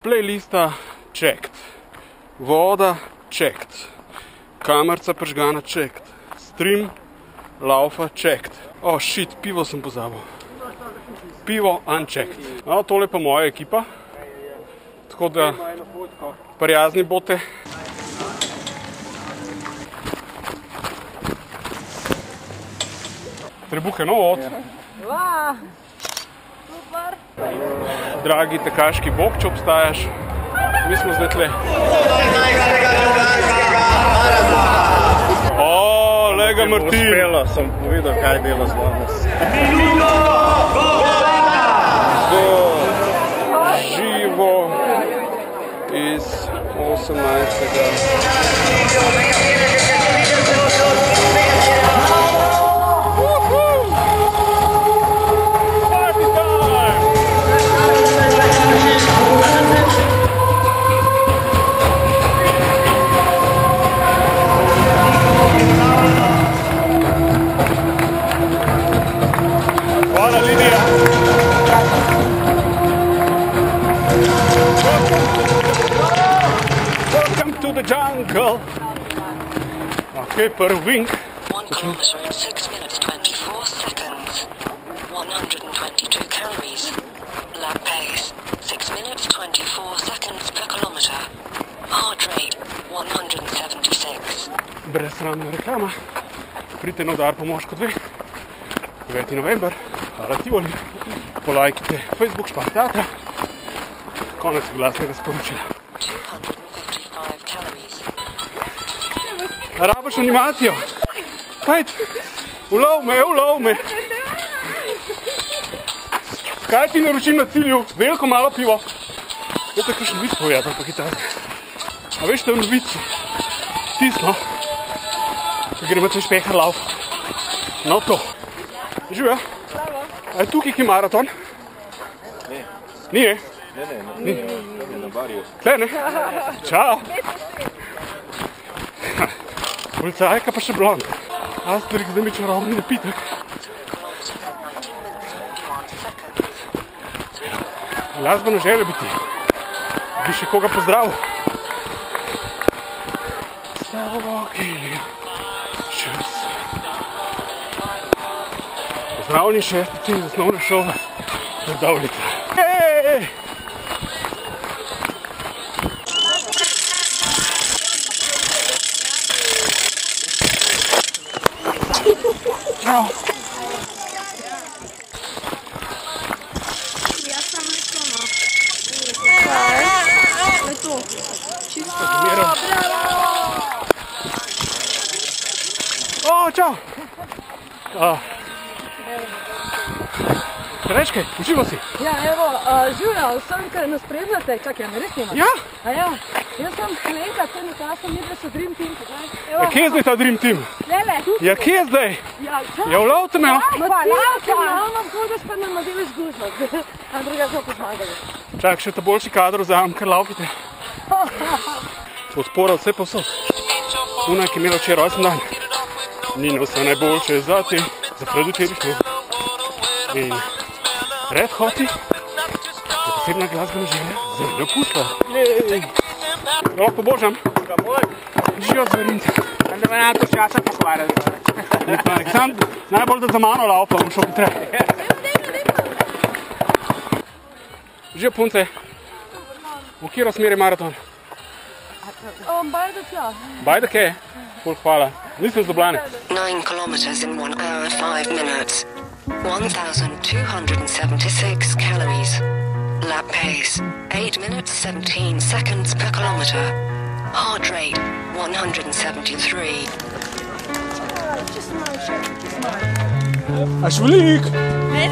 Playlista checked. Voda checked. Kamerca prižgana checked. Stream laufa checked. Oh shit, pivo sem pozabil. Pivo unchecked. No, tole pa moja ekipa. Tako da prijazni bote. Trebuhe nov od. Super. Dragi tekaški bog, če obstajaš. Mi smo zdaj tle. O, lega Martin. Uspelo sem povedal, kaj dela z vami. Živo iz 18. Jungle. Okay, per wing. 1 kilometer in 6 minutes 24 seconds. 122 calories. Lap pace 6 minutes 24 seconds per kilometer. Heart rate 176. Brezsramna reklama. Pridite na Udar po Moško 2. 9. november. Hvala Tivoli. Polajkite Facebook Špar teatra. Konec glasnega sporočila. 255 calories. Rabiš animacijo? Hajde, ulov me. Kaj ti naročim na cilju? Veliko malo pivo. Veste, kakšen vic povedati, pa kitajska. A veš, to je vic? Tisno. Ko gremo čez pehar lauf. No to. Živja? A je tukaj ki maraton? Ne. Ni, je? Ne. Na barju. Tle, ne? Čao. Policajka pa še blond. Asterix, da mi čarobni napitek. Glasbeno željo biti. Bi še koga pozdravil. Pozdravljeni šestici iz osnovne šole. Predavljica. Hej! Čau. Jaz sem leto. Čisto. O, čau. Reč kaj, uživo si. Ja, evo, Živja, vsem, kaj nas spremljate. Čakaj, me res nima? Ja? A ja, jaz sem Helenka, te Nataša, mi da so Dream Team. Ja, kje je zdaj ta Dream Team? Lele, tu Ja, kje je zdaj? Ja, Ja, ulovite me. Matilka! Ja, imam hodaš pa nam nadeliš gužno. A druga smo pozmagali. Čak, še ta boljši kadr vzamem, kar laukite. Podpora vse posod. Una, ki je imela včeraj rojsten dan. Nino, vse najboljše za te, za predvčerajšnjo. In Red Hoti je posebna glasbena želja, zelo okusna. Lahko pobožam. Živijo zverince. Da me nam to časa pokvarjati. Sam najbolj, da za mano laupa, bom šel potre. Živijo punce. V kjero smer je maraton? Bajda tja. Bajda kje? Ful hvala. Nisem z Ljubljane. 9 kilometers in 1 hour 5 minutes. 1,276 calories. Lap pace 8 minutes 17 seconds per kilometer. Heart rate 173. Aš velik! Hej,